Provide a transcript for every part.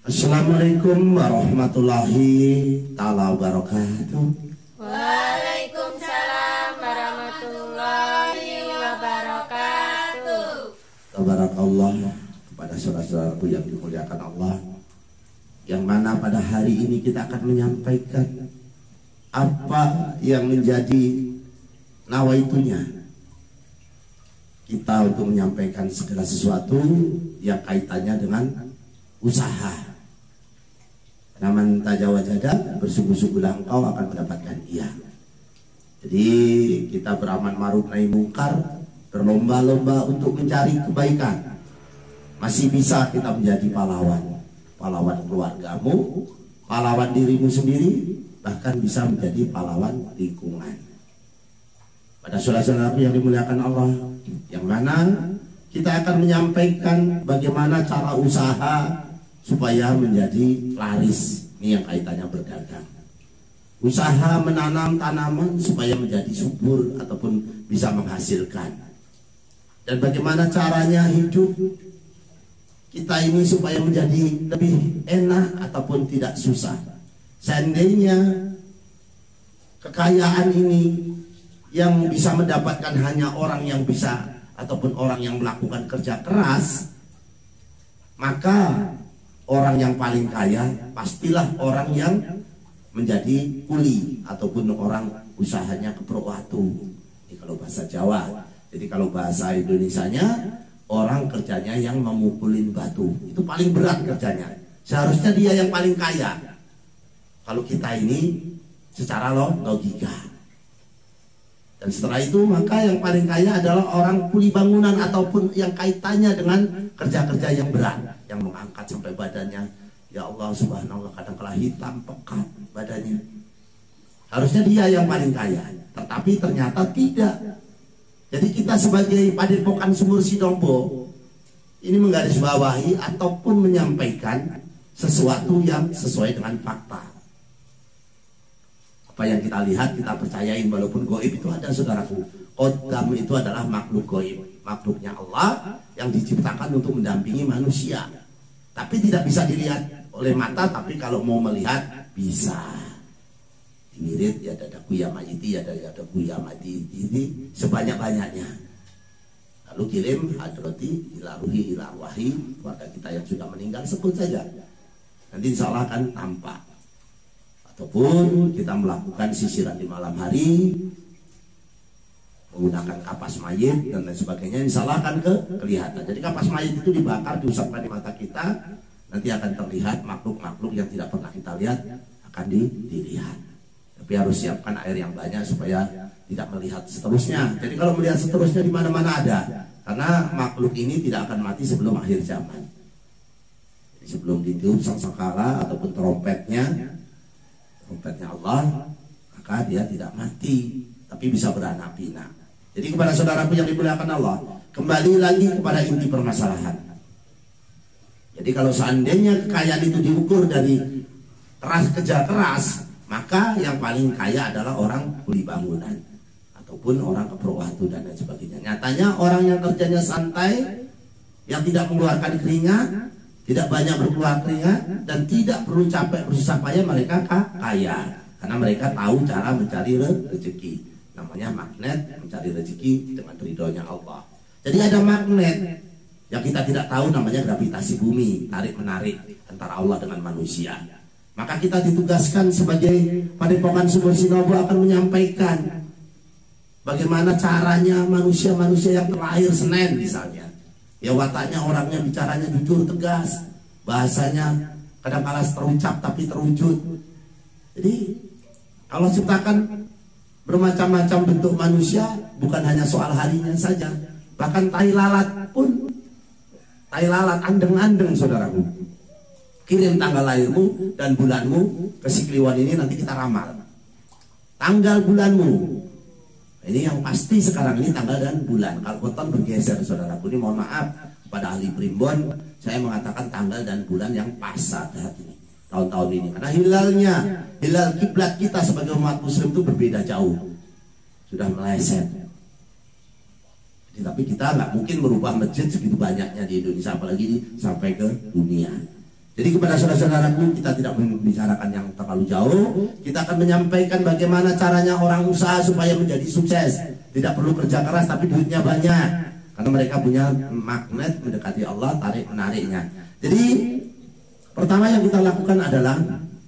Assalamualaikum warahmatullahi taala wabarakatuh. Waalaikumsalam warahmatullahi wabarakatuh. Tabarakallah kepada saudara-saudaraku yang dimuliakan Allah, yang mana pada hari ini kita akan menyampaikan apa yang menjadi nawaitunya kita untuk menyampaikan segala sesuatu yang kaitannya dengan usaha. Naman tajawajada, bersungguh-sungguhlah engkau akan mendapatkan ia. Jadi kita beramal ma'ruf nahi mungkar, berlomba-lomba untuk mencari kebaikan. Masih bisa kita menjadi pahlawan, pahlawan keluargamu, pahlawan dirimu sendiri, bahkan bisa menjadi pahlawan lingkungan. Pada saudara-saudaraku yang dimuliakan Allah, yang mana kita akan menyampaikan bagaimana cara usaha supaya menjadi laris. Ini yang kaitannya berdagang. Usaha menanam tanaman supaya menjadi subur ataupun bisa menghasilkan. Dan bagaimana caranya hidup kita ini supaya menjadi lebih enak ataupun tidak susah. Seandainya kekayaan ini yang bisa mendapatkan hanya orang yang bisa ataupun orang yang melakukan kerja keras, maka orang yang paling kaya pastilah orang yang menjadi kuli ataupun orang usahanya keprowatu. Ini kalau bahasa Jawa. Jadi kalau bahasa Indonesianya, orang kerjanya yang memukulin batu. Itu paling berat kerjanya. Seharusnya dia yang paling kaya. Kalau kita ini secara logika. Dan setelah itu maka yang paling kaya adalah orang kuli bangunan ataupun yang kaitannya dengan kerja-kerja yang berat, yang mengangkat sampai badannya, ya Allah subhanallah, kadang kala hitam pekat badannya. Harusnya dia yang paling kaya, tetapi ternyata tidak. Jadi kita sebagai Padepokan Sumur Sidombo ini menggarisbawahi ataupun menyampaikan sesuatu yang sesuai dengan fakta. Apa yang kita lihat kita percayain, walaupun goib itu ada, saudaraku. Qadam itu adalah makhluk goib, makhluknya Allah yang diciptakan untuk mendampingi manusia. Tapi tidak bisa dilihat oleh mata, tapi kalau mau melihat bisa. Dimirit ya ada kuya majiti, ada kuya majiti, ini sebanyak-banyaknya. Lalu kirim hadrati ila ruhi ila arwahi, keluarga kita yang sudah meninggal, sebut saja. Nanti insya Allah akan tampak. Ataupun kita melakukan sisiran di malam hari menggunakan kapas mayit dan lain sebagainya, insya Allah akan kelihatan. Jadi kapas mayit itu dibakar, diusapkan di mata kita, nanti akan terlihat makhluk-makhluk yang tidak pernah kita lihat akan dilihat. Tapi harus siapkan air yang banyak supaya tidak melihat seterusnya. Jadi kalau melihat seterusnya di mana-mana ada, karena makhluk ini tidak akan mati sebelum akhir zaman. Jadi sebelum ditiup sangkakala ataupun trompetnya Allah, maka dia tidak mati, tapi bisa beranak pinak. Jadi kepada saudaraku yang dimuliakan Allah, kembali lagi kepada inti permasalahan. Jadi kalau seandainya kekayaan itu diukur dari kerja keras, maka yang paling kaya adalah orang kuli bangunan ataupun orang keprowatu dan lain sebagainya. Nyatanya orang yang kerjanya santai, yang tidak mengeluarkan keringat, tidak banyak berkeluar keringat, dan tidak perlu capek bersusah payah, mereka kaya karena mereka tahu cara mencari rezeki. Namanya magnet, mencari rezeki dengan ridhonya Allah. Jadi ada magnet yang kita tidak tahu, namanya gravitasi bumi, tarik menarik antara Allah dengan manusia. Maka kita ditugaskan sebagai Padepokan Sumur Sidombo akan menyampaikan bagaimana caranya manusia-manusia yang terlahir Senen misalnya. Ya wataknya, orangnya bicaranya jujur tegas, bahasanya kadang-kala terucap tapi terwujud. Jadi Allah ciptakan bermacam-macam bentuk manusia, bukan hanya soal harinya saja, bahkan tai lalat pun, tai lalat andeng-andeng, saudaraku. Kirim tanggal lahirmu dan bulanmu ke si Kliwon ini, nanti kita ramal tanggal bulanmu. Ini yang pasti sekarang ini tanggal dan bulan. Kalau beton bergeser, saudaraku, ini mohon maaf pada ahli primbon, saya mengatakan tanggal dan bulan yang pas saat ini, tahun-tahun ini. Karena hilalnya, hilal kiblat kita sebagai umat muslim itu berbeda jauh, sudah meleset. Tapi kita nggak mungkin merubah masjid segitu banyaknya di Indonesia, apalagi sampai ke dunia. Jadi kepada saudara-saudaraku, kita tidak membicarakan yang terlalu jauh. Kita akan menyampaikan bagaimana caranya orang usaha supaya menjadi sukses. Tidak perlu kerja keras tapi duitnya banyak. Karena mereka punya magnet mendekati Allah, tarik menariknya. Jadi pertama yang kita lakukan adalah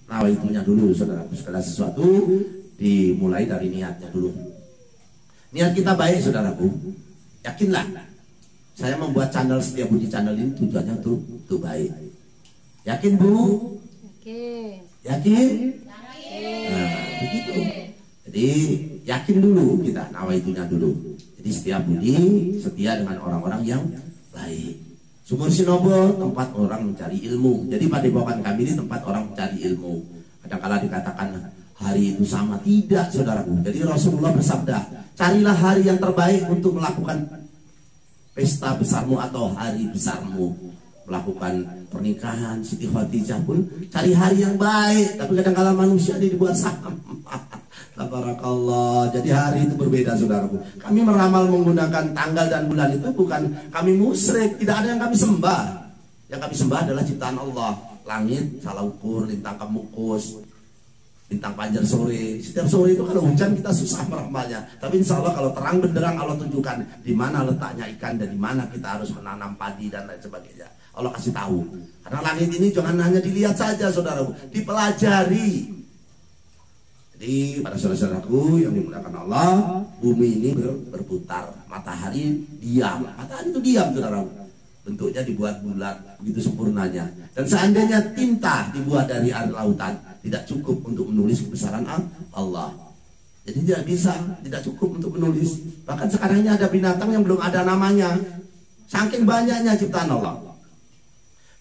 nawaitunya dulu, saudaraku. Segala sesuatu dimulai dari niatnya dulu. Niat kita baik, saudaraku. Yakinlah, saya membuat channel Setia Budi channel ini tujuannya tuh baik. Yakin, Bu? Yakin. Yakin? Nah, begitu. Jadi yakin dulu kita, nawaitunya dulu. Jadi Setia Budi setia dengan orang-orang yang baik. Sumur Sinobo tempat orang mencari ilmu. Jadi padepokan kami ini tempat orang mencari ilmu. Kadang-kala dikatakan hari itu sama, tidak, saudaraku. Jadi Rasulullah bersabda, carilah hari yang terbaik untuk melakukan pesta besarmu atau hari besarmu. Melakukan pernikahan, Siti Khadijah pun cari hari yang baik. Tapi kadang-kala manusia ini dibuat sama. Tabarakallah. Jadi hari itu berbeda, saudaraku. Kami meramal menggunakan tanggal dan bulan itu bukan kami musyrik. Tidak ada yang kami sembah. Yang kami sembah adalah ciptaan Allah. Langit salah ukur, lintang kemukus, bintang panjar sore. Setiap sore itu kalau hujan kita susah meramalnya. Tapi insya Allah kalau terang benderang Allah tunjukkan di mana letaknya ikan dan di mana kita harus menanam padi dan lain sebagainya. Allah kasih tahu. Karena langit ini jangan hanya dilihat saja, saudaraku, dipelajari. Jadi pada saudara-saudaraku yang dimuliakan Allah, bumi ini berputar, matahari diam. Matahari itu diam, saudaraku. Bentuknya dibuat bulat, begitu sempurnanya. Dan seandainya tinta dibuat dari air lautan, tidak cukup untuk menulis kebesaran Allah. Jadi tidak bisa, tidak cukup untuk menulis. Bahkan sekarang ini ada binatang yang belum ada namanya. Saking banyaknya ciptaan Allah.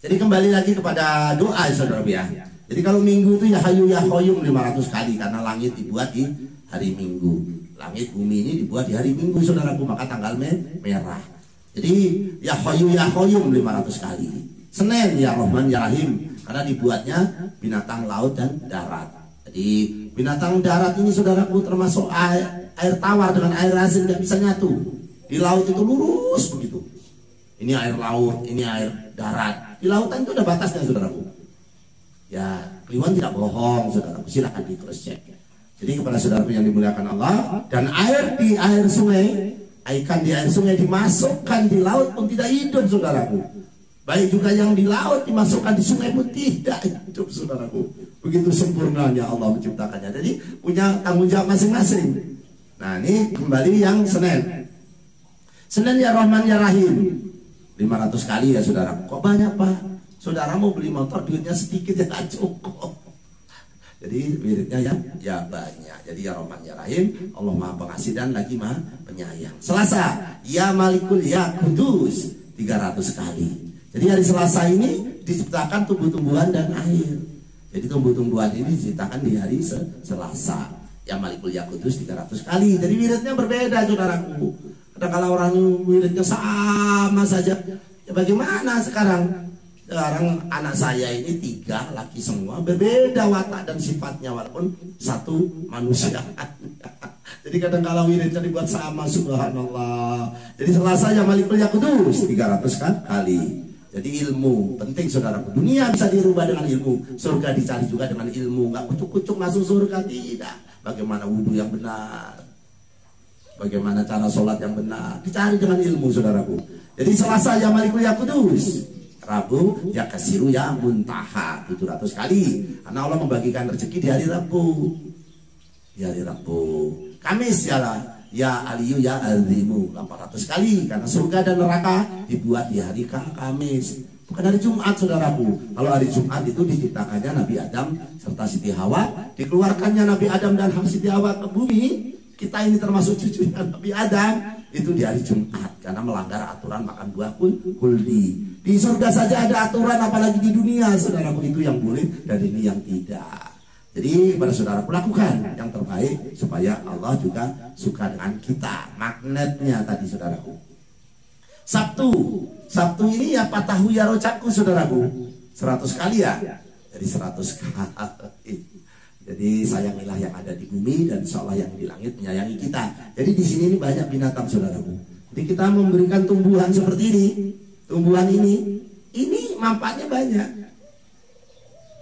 Jadi kembali lagi kepada doa, saudara ya. Jadi kalau minggu itu ya hayu ya qayyum 500 kali. Karena langit dibuat di hari Minggu. Langit bumi ini dibuat di hari Minggu, saudaraku. Maka tanggal merah. Jadi ya hayu ya qayyum 500 kali. Senin ya Rahman ya Rahim. Karena dibuatnya binatang laut dan darat. Jadi binatang darat ini, saudaraku, termasuk air tawar dengan air asin tidak bisa nyatu. Di laut itu lurus begitu. Ini air laut, ini air darat. Di lautan itu ada batasnya, saudaraku. Ya, Kliwon tidak bohong, saudaraku. Silahkan di cross check. Jadi kepada saudaraku yang dimuliakan Allah, dan air di air sungai, ikan di air sungai dimasukkan di laut pun tidak hidup, saudaraku. Baik juga yang di laut dimasukkan di sungai pun tidak hidup, saudaraku. Begitu sempurnanya Allah menciptakannya. Jadi punya tanggung jawab masing-masing. Nah, ini kembali yang Senin. Senin ya Rahman ya Rahim. 500 kali ya, saudara. Kok banyak, Pak? Saudara mau beli motor duitnya sedikit ya tak cukup. Jadi wiridnya ya banyak. Jadi ya Rahman ya Rahim, Allah Maha Pengasih dan lagi Maha Penyayang. Selasa ya Malikul ya Kudus 300 kali. Jadi hari Selasa ini diciptakan tumbuh-tumbuhan dan air. Jadi tumbuh-tumbuhan ini diciptakan di hari Selasa. Ya Malikul ya Kudus 300 kali. Jadi wiridnya berbeda, saudaraku. Kadang-kala orang wiridnya sama saja. Ya bagaimana sekarang? Sekarang anak saya ini 3 laki semua, berbeda watak dan sifatnya walaupun satu manusia. Jadi kadang-kala wiridnya dibuat sama, subhanallah. Jadi Selasa ya Malikul ya Kudus 300 kali. Jadi ilmu penting, saudaraku. Dunia bisa dirubah dengan ilmu. Surga dicari juga dengan ilmu. Nggak kucuk-kucuk masuk surga, tidak. Bagaimana wudhu yang benar, bagaimana cara sholat yang benar, dicari dengan ilmu, saudaraku. Jadi Selasa ya Malikul ya Kudus, Rabu ya Kasiru ya Muntaha 700 kali. Karena Allah membagikan rezeki di hari Rabu. Di hari Rabu. Kamis ya Aliyu ya Azimu 800 kali. Karena surga dan neraka dibuat di hari Kamis, bukan hari Jumat, saudaraku. Kalau hari Jumat itu diciptakannya Nabi Adam serta Siti Hawa, dikeluarkannya Nabi Adam dan Siti Hawa ke bumi. Kita ini termasuk cucunya Nabi Adam, itu di hari Jumat karena melanggar aturan makan buah kuldi. Di surga saja ada aturan, apalagi di dunia, saudaraku. Itu yang boleh dan ini yang tidak. Jadi pada saudaraku, lakukan yang terbaik supaya Allah juga suka dengan kita. Magnetnya tadi, saudaraku. Sabtu ini ya patahu ya rocaku, saudaraku. 100 kali ya. Jadi 100 kali. Jadi sayangilah yang ada di bumi dan insya Allah yang di langit menyayangi kita. Jadi di sini ini banyak binatang, saudaraku. Jadi kita memberikan tumbuhan seperti ini, tumbuhan ini manfaatnya banyak.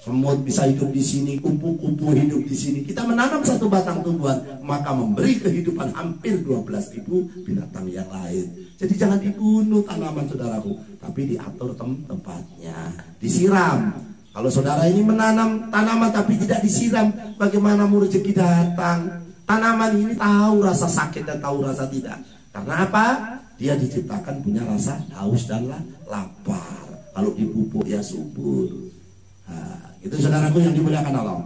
semut bisa hidup di sini, kupu-kupu hidup di sini. Kita menanam satu batang tumbuhan, maka memberi kehidupan hampir 12.000 binatang yang lain. Jadi jangan dibunuh tanaman saudaraku, tapi diatur tempatnya, disiram. Kalau saudara ini menanam tanaman tapi tidak disiram, bagaimana mau rezeki datang? Tanaman ini tahu rasa sakit dan tahu rasa tidak. Karena apa? Dia diciptakan punya rasa haus dan lapar. Kalau dipupuk ya subur. Nah, itu saudaraku yang dimuliakan Allah.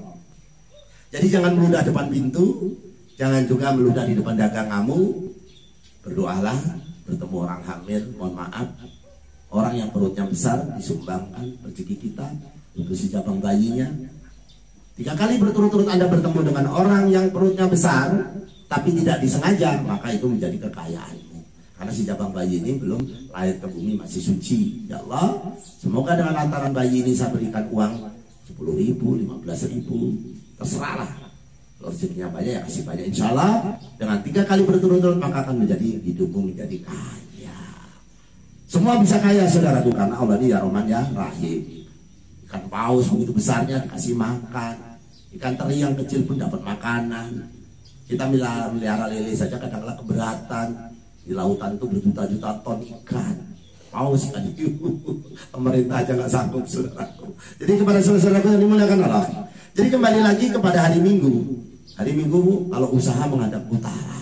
Jadi jangan meludah depan pintu, jangan juga meludah di depan dagang kamu. Berdoalah, bertemu orang hamil, mohon maaf, orang yang perutnya besar disumbangkan rezeki kita untuk si jabang bayinya. 3 kali berturut-turut Anda bertemu dengan orang yang perutnya besar tapi tidak disengaja, maka itu menjadi kekayaanmu. Karena si jabang bayi ini belum lahir ke bumi, masih suci. Ya Allah, semoga dengan lantaran bayi ini saya berikan uang 10.000, 15.000, terserahlah. Kalau rezekinya banyak ya kasih banyak. Insya Allah dengan 3 kali berturut-turut maka akan menjadi hidupmu menjadi kaya. Semua bisa kaya saudaraku karena Allah ini ya Rahman ya Rahim. Ikan paus begitu besarnya dikasih makan, ikan teri yang kecil pun dapat makanan. Kita melihara lele saja kadang-kadang keberatan. Di lautan itu berjuta-juta ton ikan, paus ikan hiu. Pemerintah aja nggak sanggup saudaraku. Jadi kepada saudaraku yang dimuliakan Allah. Jadi kembali lagi kepada hari Minggu. Hari Minggu kalau usaha menghadap utara,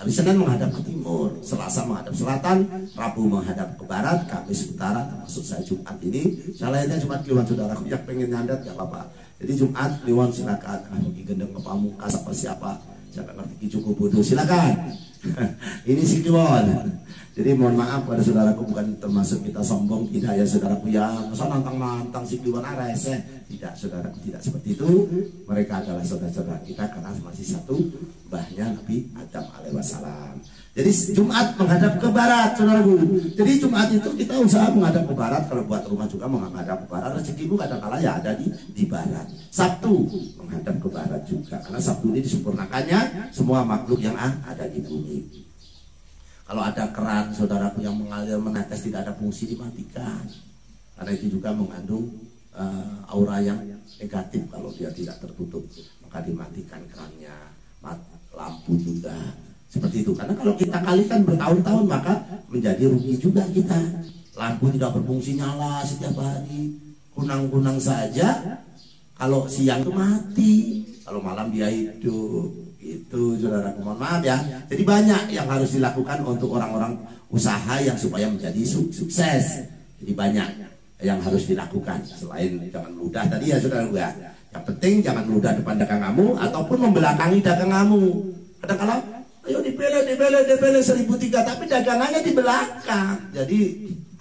hari Senin menghadap ke timur, Selasa menghadap selatan, Rabu menghadap ke barat, Kamis utara, termasuk saya Jumat ini. Salahnya Jumat Kliwon saudaraku yang pengen nyandat nggak apa-apa. Jadi Jumat Kliwon silakan. Bagi gendeng ke Pamungkas apa siapa, saya nggak ngerti cukup bodoh silakan. Ini si Kliwon. Jadi mohon maaf pada saudaraku, bukan termasuk kita sombong, tidak ya saudaraku ya. Masa nantang-nantang si Kliwon reseh. Tidak saudaraku, tidak seperti itu. Mereka adalah saudara-saudara kita karena masih satu mbahnya Nabi Adam alaihi wassalam. Jadi Jumat menghadap ke barat saudaraku. Jadi Jumat itu kita usaha menghadap ke barat. Kalau buat rumah juga menghadap ke barat. Rezekimu kadang-kala ya ada di barat. Sabtu menghadap ke barat juga, karena Sabtu ini disempurnakannya semua makhluk yang ada di bumi. Kalau ada keran saudaraku yang mengalir menetes tidak ada fungsi, dimatikan. Karena itu juga mengandung aura yang negatif kalau dia tidak tertutup, maka dimatikan kerannya. Lampu juga seperti itu. Karena kalau kita kalikan bertahun-tahun maka menjadi rugi juga kita. Lampu tidak berfungsi nyala setiap hari, kunang-kunang saja. Kalau siang itu mati, kalau malam dia hidup. Itu saudaraku, mohon maaf ya. Jadi banyak yang harus dilakukan untuk orang-orang usaha yang supaya menjadi sukses. Jadi banyak yang harus dilakukan. Selain jangan meludah tadi ya saudaraku ya. Yang penting jangan meludah depan dagang kamu ataupun membelakangi dagang kamu. Kadang-kadang ayo dibele 1.300 tapi dagangannya di belakang. Jadi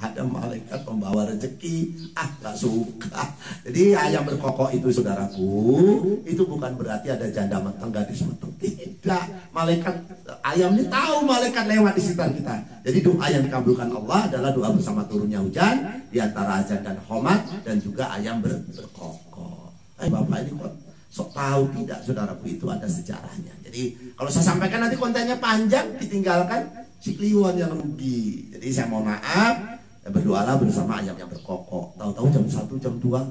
ada malaikat pembawa rezeki, gak suka. Jadi ayam berkokok itu saudaraku, itu bukan berarti ada janda matang gadis matang, tidak. Malaikat ayam ini tahu malaikat lewat di sekitar kita. Jadi doa yang dikabulkan Allah adalah doa bersama turunnya hujan di antara azan dan khomat, dan juga ayam berkokok. Bapak ini kok sok tahu tidak saudaraku, itu ada sejarahnya. Jadi kalau saya sampaikan nanti kontennya panjang, ditinggalkan si Kliwon yang rugi. Jadi saya mohon maaf. Berdoalah bersama ayam yang berkokok. Tahu-tahu jam 1, jam 2,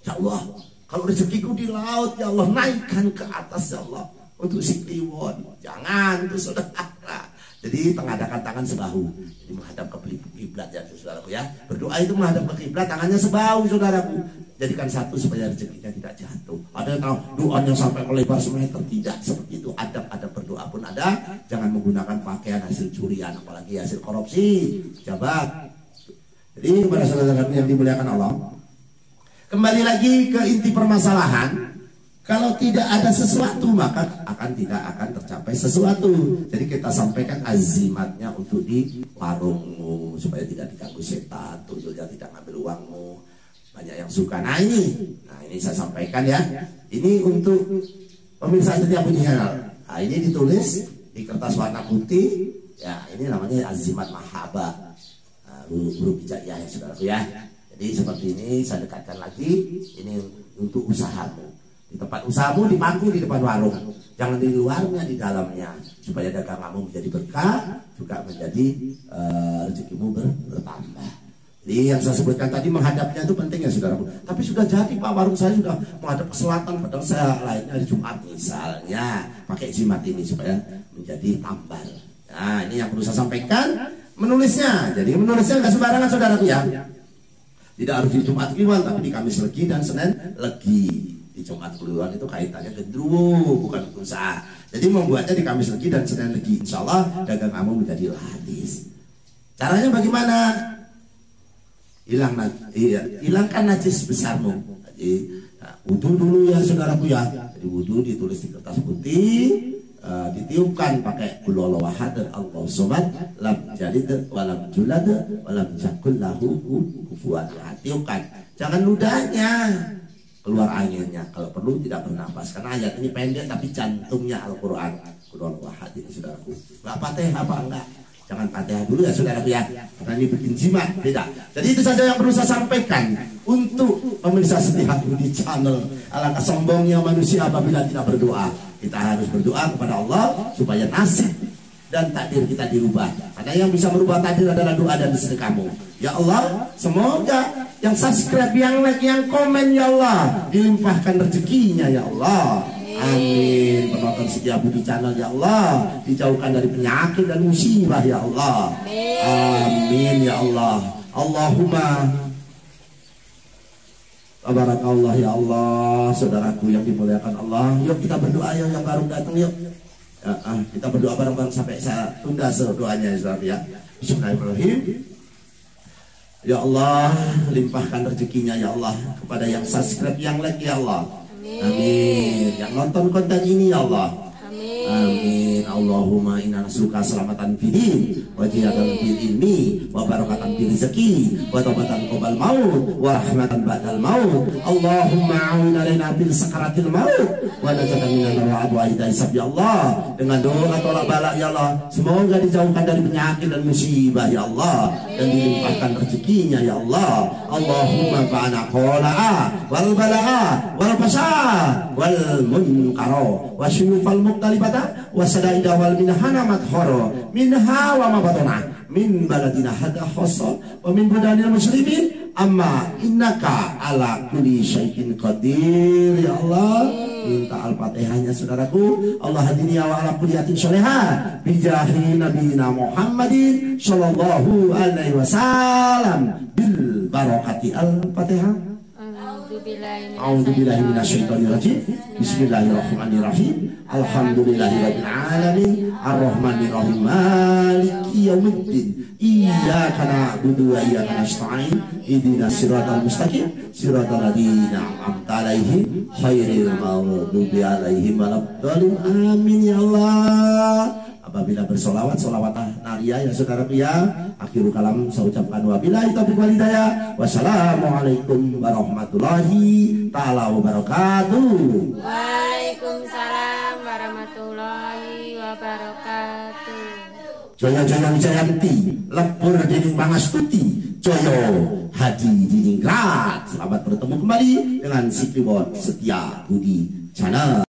ya Allah, kalau rezekiku di laut ya Allah, naikkan ke atas ya Allah untuk si Kliwon. Jangan itu saudara. Jadi mengadakan tangan sebahu, jadi menghadap ke kiblat ya saudaraku ya. Berdoa itu menghadap ke kiblat, tangannya sebahu saudaraku. Jadikan satu supaya rezekinya tidak jatuh. Ada yang tahu doanya sampai lebar semeter, tidak seperti itu. Adab-adab berdoa pun ada. Jangan menggunakan pakaian hasil curian, apalagi hasil korupsi, jabat. Jadi kepada saudara-saudara yang dimuliakan Allah, kembali lagi ke inti permasalahan. Kalau tidak ada sesuatu maka tidak akan tercapai sesuatu. Jadi kita sampaikan azimatnya untuk di warungmu supaya tidak diganggu setan, tuyulnya tidak ngambil uangmu. Banyak yang suka. Nah ini saya sampaikan ya. Ini untuk pemirsa setiap channel. Nah ini ditulis di kertas warna putih. Ya ini namanya azimat mahabbah. Huruf hijaiyah ya saudaraku ya. Jadi seperti ini saya dekatkan lagi. Ini untuk usahamu. Di tempat usahamu dipangku di depan warung. Jangan di luarnya, di dalamnya. Supaya dagang kamu menjadi berkah, juga menjadi rezekimu bertambah. Ini yang saya sebutkan tadi menghadapnya itu penting ya saudaraku. Tapi sudah jadi Pak, warung saya sudah menghadap ke selatan, padahal saya lainnya hari Jumat misalnya pakai jimat ini supaya menjadi tambal. Nah ini yang perlu saya sampaikan menulisnya. Jadi menulisnya nggak sembarangan saudaraku ya. Tidak harus di Jumat Kliwon, tapi di Kamis Legi dan Senin Legi. Di Jumat Kliwon itu kaitannya gendruwo, bukan usaha. Jadi membuatnya di Kamis Legi dan Senin Legi. Insya Allah dagang kamu menjadi laris. Caranya bagaimana? Hilangkan najis besarmu. Jadi wudhu dulu ya saudaraku ya. Jadi wudhu ditulis di kertas putih, ditiupkan pakai qul huwallahu ahad, Allahu samad, lam yalid walam yulad walam yakul lahu kufuwan ahad. Tiupkan. Jangan ludahnya, keluar anginnya. Kalau perlu tidak bernafas. Karena ayat ini pendek tapi jantungnya Al-Quran. Qul huwallahu ahad ini saudaraku. Enggak Fatihah apa enggak? Jangan Fatihah dulu ya saudaraku ya, karena ini bikin jimat, beda. Jadi itu saja yang perlu saya sampaikan untuk pemirsa setia di channel. Alangkah sombongnya manusia apabila tidak berdoa. Kita harus berdoa kepada Allah supaya nasib dan takdir kita dirubah. Karena yang bisa merubah takdir adalah doa dan sedekahmu. Ya Allah, semoga yang subscribe, yang like, yang komen ya Allah dilimpahkan rezekinya ya Allah. Amin. Penonton setia Budi Channel ya Allah dijauhkan dari penyakit dan musibah ya Allah. Amin ya Allah. Allahumma tabarakallah ya Allah. Saudaraku yang dimuliakan Allah, yuk kita berdoa yang baru datang yuk. Kita berdoa bareng-bareng sampai saya tunda doanya ya. Bismillahirrahmanirrahim. Ya Allah, limpahkan rezekinya ya Allah kepada yang subscribe, yang like ya Allah. Amin. Yang nonton konten ini ya Allah. Amin. Allahumma inna nasruka selamatan fidin wa jihatan fil ilmi wa barakatan fil rezeki wa taubatan qabal maut wa rahmatan ba'dal maut. Allahumma a'in alaina bil sakaratil maut wa najatan minan nar wa hisab ya Allah. Dengan doa tolak balak ya Allah, semoga dijauhkan dari penyakit dan musibah ya Allah, dan dilimpahkan rezekinya ya Allah. Allahumma fa'ana qola'a wal bala'a wal fasha wal munkara wa syuyufal muqtalibata wa sadaida wal minhana madhara minha wa ma batana min baladina hada khassa wa min budanil muslimin amma innaka ala kulli syai'in qadir ya Allah. Minta Al-Fatihahnya saudaraku. Allah hadini wa ala kulliyatin sholihah bijahi nabiyina Muhammadin sallallahu alaihi wasallam bil barakati Al-Fatihah. A'udzubillahi minasyaitonir rajim. Bismillahirrahmanirrahim. Alhamdulillahirabbil alamin arrahmanir rahim maliki yaumiddin. Iyyaka na'budu wa iyyaka nasta'in. Ihdinas siratal mustaqim siratal ladzina an'amta 'alaihim ghairil maghdubi 'alaihim waladdallin. Amin ya Allah. Apabila bersolawat, solawat naria ya saudaraku ya. Akhirul kalam saya ucapkan wabillahi taufiq wal hidayah. Wassalamualaikum warahmatullahi taala wabarakatuh. Waalaikumsalam warahmatullahi wabarakatuh. Jaya jaya wijayanti, lepur dining pangastuti, joyo hadi diningrat. Selamat bertemu kembali dengan si Kliwon Setia Budi Channel.